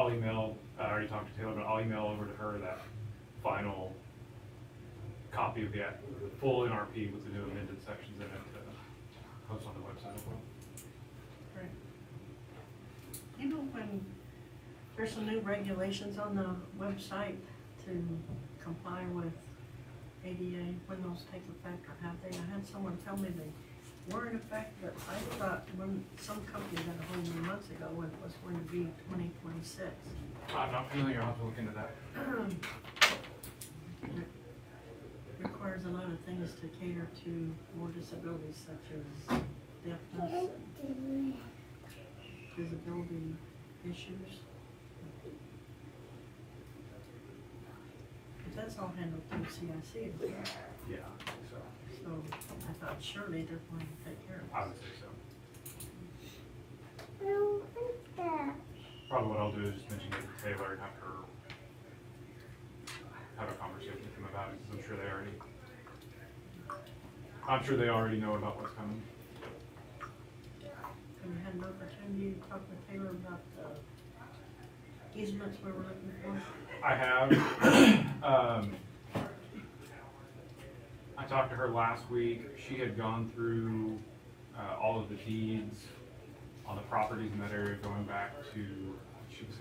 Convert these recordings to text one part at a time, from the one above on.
I'll email, I already talked to Taylor, but I'll email over to her that final copy of the full NRP with the new amended sections in it to post on the website as well. Right. You know, when there's some new regulations on the website to comply with ADA, when those take effect, or have they? I had someone tell me they were in effect, but I thought when some company got a hold of me months ago when it was going to be 2026. I'm not familiar, I'll have to look into that. It requires a lot of things to cater to more disabilities such as deafness and visibility issues. But that's all handled through CIC, isn't it? Yeah, So I thought surely they're going to take care of it. I would say so. Probably what I'll do is just mention it to Taylor and have a conversation with him about it, because I'm sure they already know about what's coming. Have you had an opportunity to talk with Taylor about the easements we were looking for? I have. I talked to her last week. She had gone through all of the deeds on the properties in that area going back to,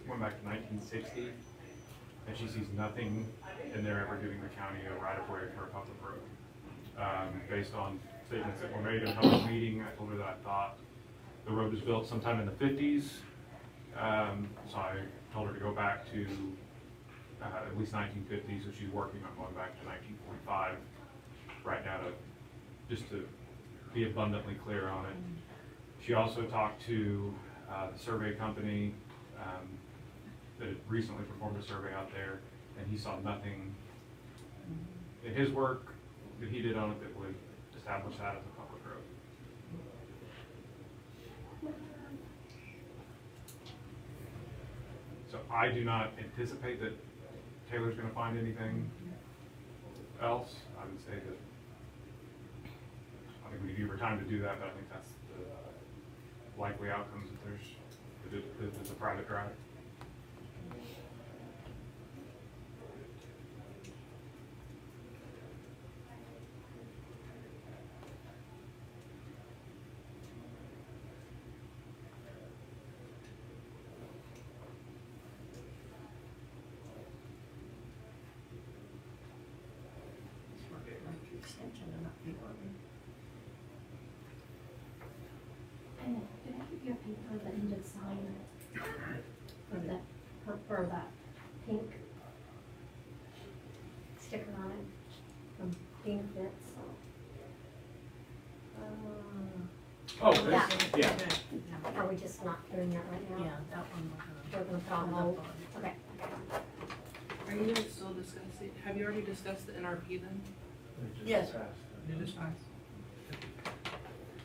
went back to 1960, and she sees nothing in there ever giving the county a right-of-way for a public road. Based on statements that were made in a public meeting, I told her that I thought the road was built sometime in the 50s. So I told her to go back to at least 1950, so she's working on going back to 1945 right now just to be abundantly clear on it. She also talked to the survey company that had recently performed a survey out there, and he saw nothing in his work that he did on it that would establish that as a public road. So I do not anticipate that Taylor's going to find anything else. I would say that I think we need to give her time to do that, but I think that's the likely outcomes if it's a private drive. Extension and not people. And did I give you a paper that needed signed for that pink sticker on it from Dean Fitz? Oh, Yeah. yeah. Okay. Are we just not doing that right now? Yeah, that one. We're gonna put on hold? Okay. Are you guys still discussing, have you already discussed the NRP then? Yes. You just passed?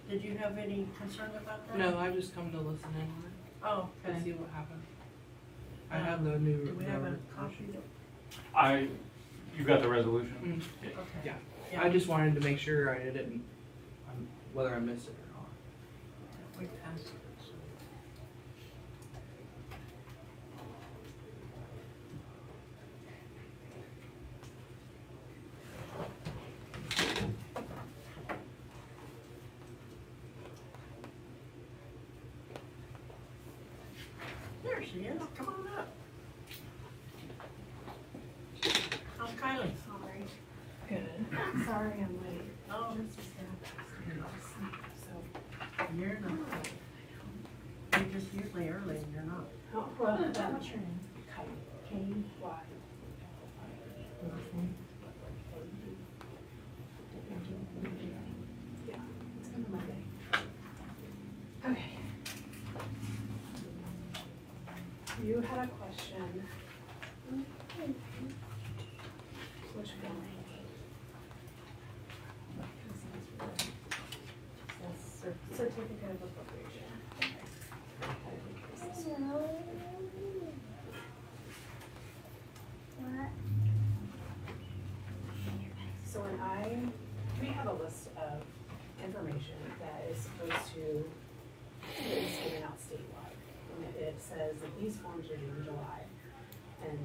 Did you have any concern about that? No, I've just come to listen in on Oh, it, to see okay. what happened. I have the new. Do we have a copy? You got the resolution? Mm, Okay. Yeah, Yeah. I just wanted to make sure I didn't, whether I missed it or not. We passed it. So. There she is. Come on up. How's Kylie? Sorry. Good. Sorry I'm late. Oh, This is so. you're not. You're just usually early and you're not. Oh, well, what's your name? Katie. Why? Last name? Yeah. It's been a Monday. Okay. You had a question. Which one? Certificate of appropriation. So we have a list of information that is supposed to, that is given out statewide. And it's says that these forms are due in July, and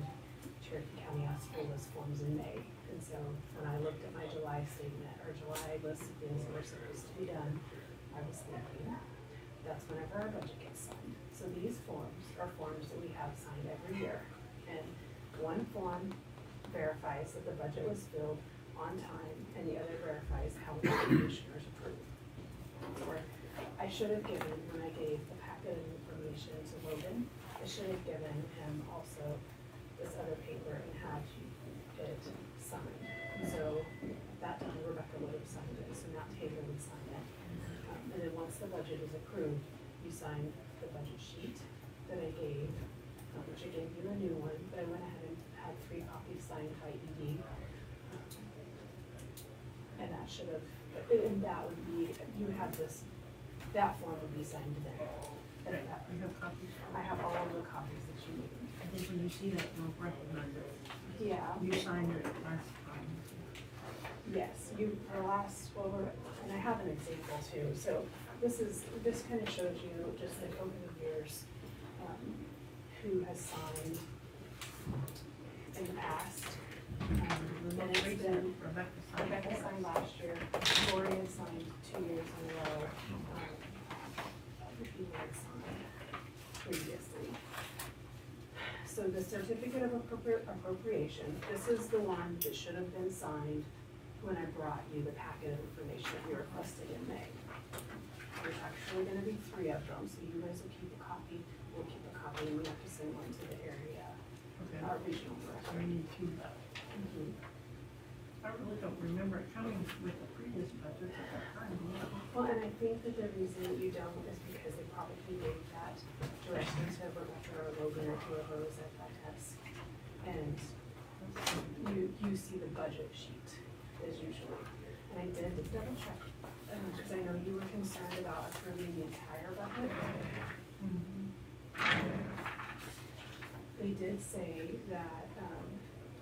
Cherokee County asked for those forms in May. And so when I looked at my July statement, or July list of things that were supposed to be done, I was thinking, that's whenever our budget gets signed. So these forms are forms that we have signed every year. And one form verifies that the budget was filled on time, and the other verifies how the commissioners approved. Or I should have given, when I gave the packet of information to Logan, I should have given him also this other paper and had it signed. So that time Rebecca would have signed it, so now Taylor would sign it. And then once the budget is approved, you sign the budget sheet that I gave, which I gave you a new one, but I went ahead and had 3 copies signed by ED. And that should have, and that would be, you would have this, that form would be signed then. And that, You have copies? I have all of the copies that you need. I think when you see that, you'll recognize it. Yeah. You signed it last time. Yes, you, the last, well, and I have an example too, so this kind of shows you just like over the years, who has signed in the past. And it's been, Rebecca signed last year, Gloria signed 2 years in a row. Other people had signed previously. So the certificate of appropriation, this is the one that should have been signed when I brought you the packet of information that you requested in May. There's actually gonna be 3 of them, so you guys will keep a copy, we'll keep a copy, and we have to send one to the area, Okay. our regional So director. we need 2. Mhm. I really don't remember it coming with the previous budget at that time. Well, and I think that the reason that you don't is because they probably gave that direction to Rebecca or Logan or whoever was at that desk. And you see the budget sheet as usually. And I did double check, because I know you were concerned about approving the entire budget. They did say that,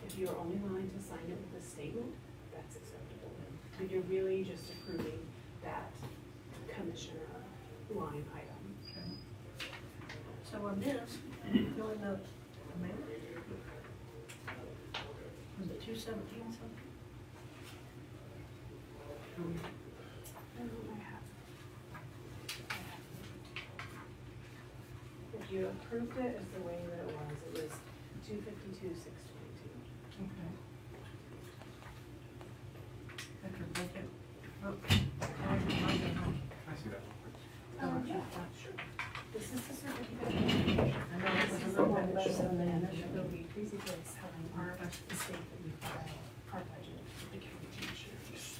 if you're only willing to sign it with a statement, that's acceptable. But you're really just approving that commissioner line item. Okay. So on this, filling out amount, was it 217 something? I have. If you approved it as the way that it was 252,622. Okay. That's your budget. Oh, I I see that. Sure. This is the certificate. I know it was a little bit less than that. It'll be basically it's having our, the state that we file our budget with the county commissioners.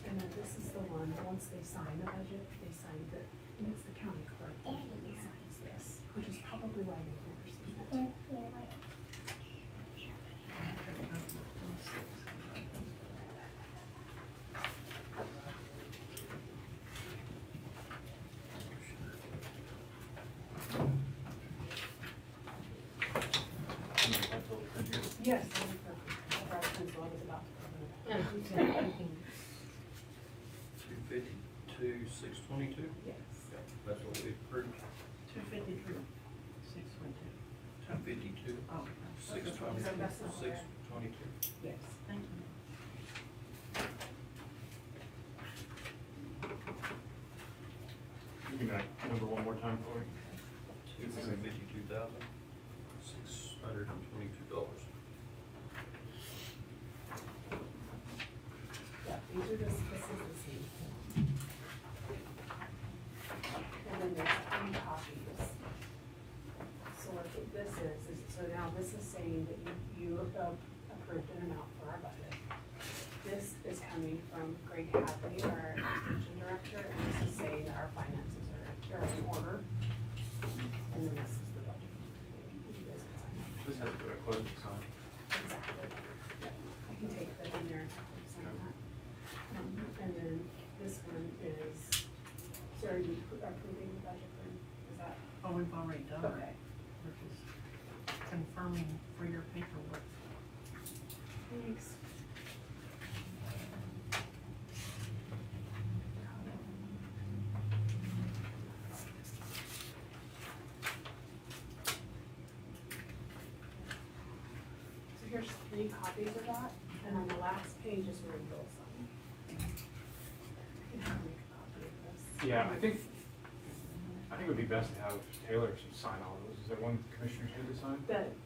And then this is the one, once they sign the budget, they sign the, and it's the county clerk that signs this, which is probably why they've never seen it. Yes, I think the reference one is about to come in. 252,622? Yes. That's what we approved. 253, 622. 252, Oh, 622, That's not fair. 622. Yes. thank you. Give me that number one more time for me. $252,622. Yeah, these are just, this is the same thing. And then there's 3 copies. So what this is, so now this is saying that you approved an amount for our budget. This is coming from Greg Hadley, our extension director, and this is saying that our finances are in order. And then this is the budget. You guys can sign that. This has to go to closing sign. Exactly. Yep. I can take that in there and sign that. And then this one is, so are you approving the budget then? Is that, Oh, we've already done it. okay. We're just confirming for your paperwork. Thanks. here's 3 copies of that, and on the last page is where you'll sign. You can make a copy of this. Yeah, I think it would be best to have Taylor sign all of those. Is there one commissioner who to sign?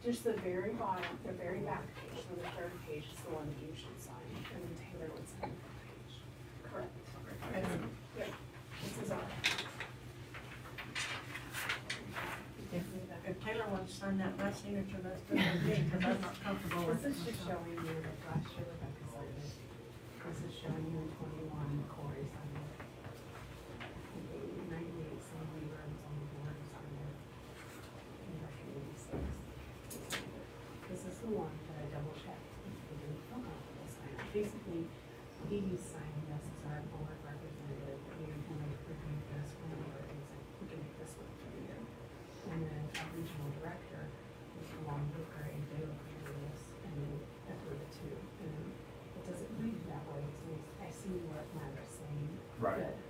Just the very bottom, the very back page, so the 3rd page is the one that you should sign, and then Taylor would sign the front page. Correct. Yep, this is our. If Taylor wants to sign that last signature, that's good with me, because I'm not comfortable with This it. is just showing you that last year Rebecca signed it. This is showing you in 21, Corey signed it. In 98, some of you were on the board who signed it. In 1986. This is the one that I double checked. They didn't feel comfortable signing. Basically, he's signing this as our board representative. We want to review this one, or he's like, we can make this one for you. And then our regional director, along with Gray, they look at this, and then approve it too. And then it doesn't read that way, so I see what Myra's saying. Right. But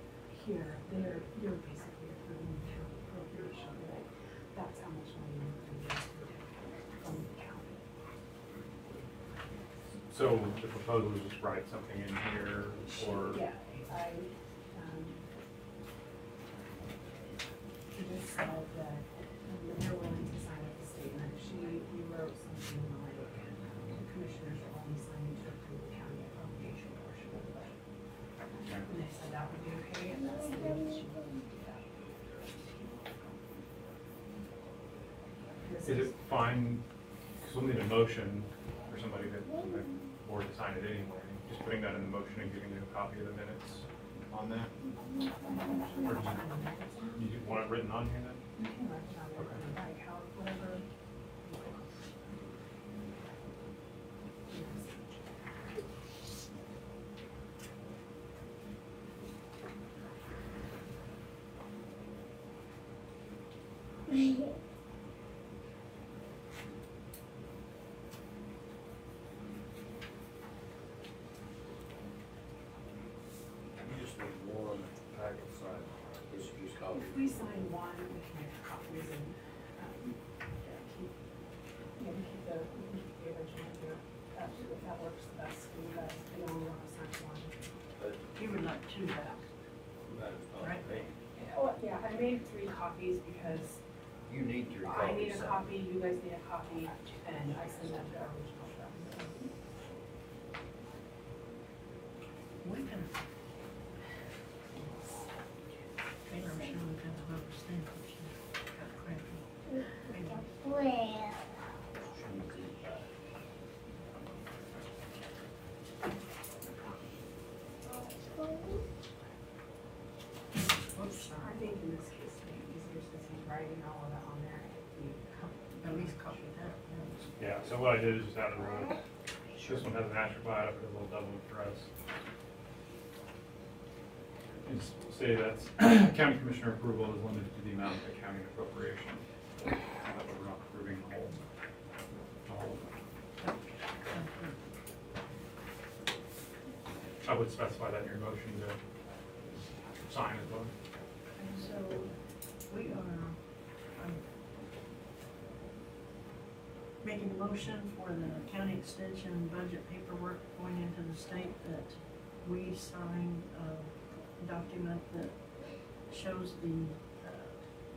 here, you're basically approving the county appropriation, like, that's how much money you're going to get from the county. So the proposal is just write something in here, or? Yeah, she just said that they're willing to sign up the statement. We wrote something like, the commissioners are only signing to approve the county appropriation portion of the budget. And they said that would be okay, and that's the way that she would do that. Is it fine, because we'll need a motion for somebody that, the board to sign it anyway, just putting that in the motion and giving you a copy of the minutes on that? Or do you want it written on here then? You can write it on there, like how, whatever. You just need one packet signed, this is just copy. If we sign one, we can make copies and, keep, the original here. If that works the best for you guys, if you only want to sign one. But You would like 2 back. that is not Right. me. Oh, yeah, I made 3 copies because You need 3 I copies. need a signed. copy, you guys need a copy, and I send them to our original stuff. We can. Taylor, I'm sure we've got a rubber stamp, but she's got crappy. Oops, I sorry. think in this case, it'd be easier since he's writing all of that on there. At least copy that, yeah. Yeah, so what I did is just add a rule. This one has an asterisk by it, I put a little double for us. And say that county commissioner approval is limited to the amount of the county appropriation. That way we're not approving the whole. Sounds good. I would specify that in your motion to sign as well. And so, we are, making a motion for the county extension budget paperwork going into the state that we sign a document that shows the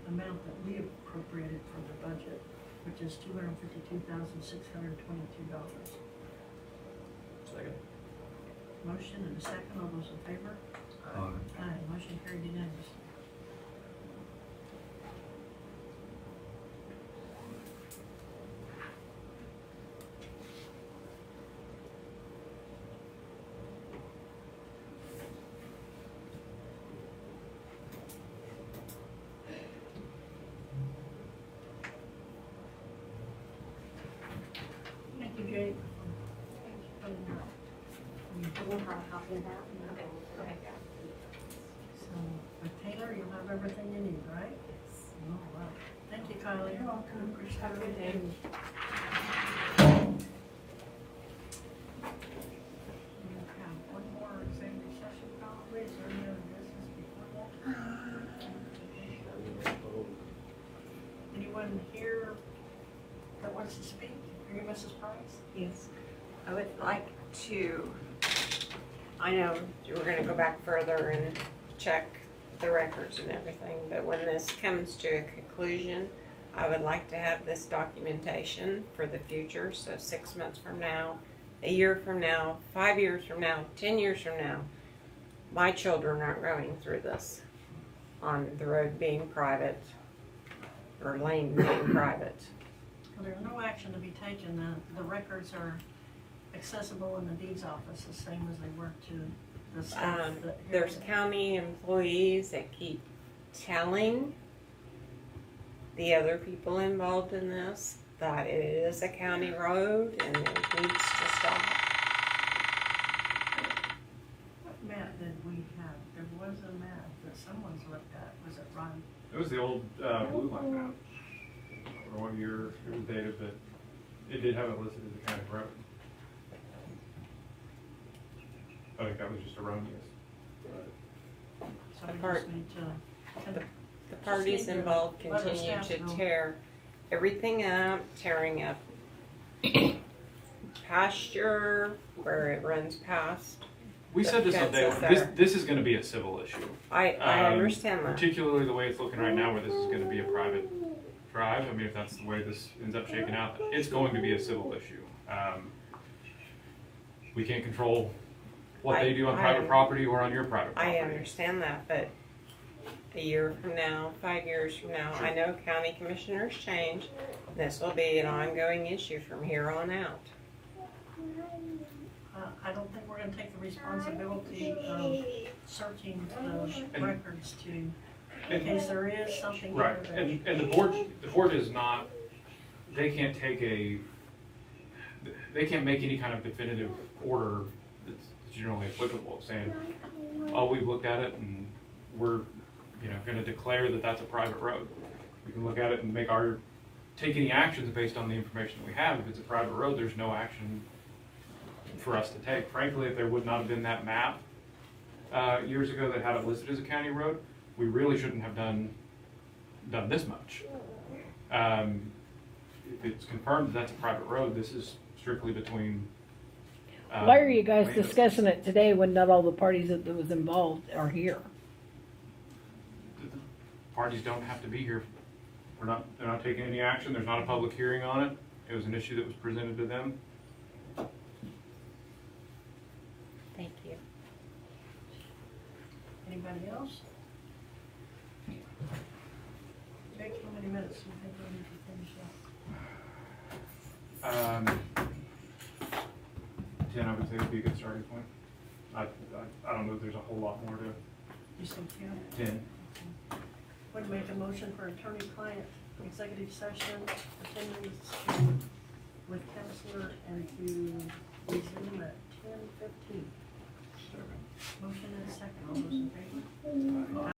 amount that we appropriated for the budget, which is $252,622. Second. Motion and a second, all those in favor? Aye, motion carried unanimously. Thank you, Jake. So, with Taylor, you'll have everything you need, right? All right. Thank you, Kylie. You're welcome. Have a good day. We have one more executive session, probably. Is there any other business before that? Anyone here that wants to speak? Are you Mrs. Price? Price? Yes, I would like to, I know we're gonna go back further and check the records and everything, but when this comes to a conclusion, I would like to have this documentation for the future, so 6 months from now, a year from now, 5 years from now, 10 years from now, my children aren't going through this on the road being private or lane being private. Well, there's no action to be taken. The records are accessible in the deeds office, the same as they were to the staff. There's county employees that keep telling the other people involved in this that it is a county road and it needs to stop. What map did we have? There was a map that someone's looked at. Was it Ron? It was the old blue line map. Or what year it was dated, but it did have it listed as a county road. I think that was just erroneous. So The we part- just need to. The parties need to involved let the continue staff to know. tear everything up, tearing up pasture where it runs past. We said this on day one. Fences This is going to be a civil issue. I understand that. Particularly the way it's looking right now, where this is going to be a private drive. I mean, if that's the way this ends up shaking out, it's going to be a civil issue. We can't control what they do on private property or on your private property. I understand that, but a year from now, 5 years from now, I know county commissioners change. This will be an ongoing issue from here on out. I don't think we're gonna take the responsibility of searching those records to, in case there is something there Right, that. and the board is not, they can't make any kind of definitive order that's generally applicable, saying, oh, we've looked at it and we're, gonna declare that that's a private road. We can look at it and take any actions based on the information we have. If it's a private road, there's no action for us to take. Frankly, if there would not have been that map years ago that had it listed as a county road, we really shouldn't have done this much. If it's confirmed that that's a private road, this is strictly between. Why are you guys plaintiffs. discussing it today when not all the parties that was involved are here? The parties don't have to be here. They're not taking any action. There's not a public hearing on it. It was an issue that was presented to them. Thank you. Anybody else? Jake, how many minutes do you think we need to finish up? 10, I would say, would be a good starting point. I don't know if there's a whole lot more to You said 10? 10. Would make a motion for attorney-client executive session, attendance with counselor, and to resume at 10:15. Motion and a second. All those in favor?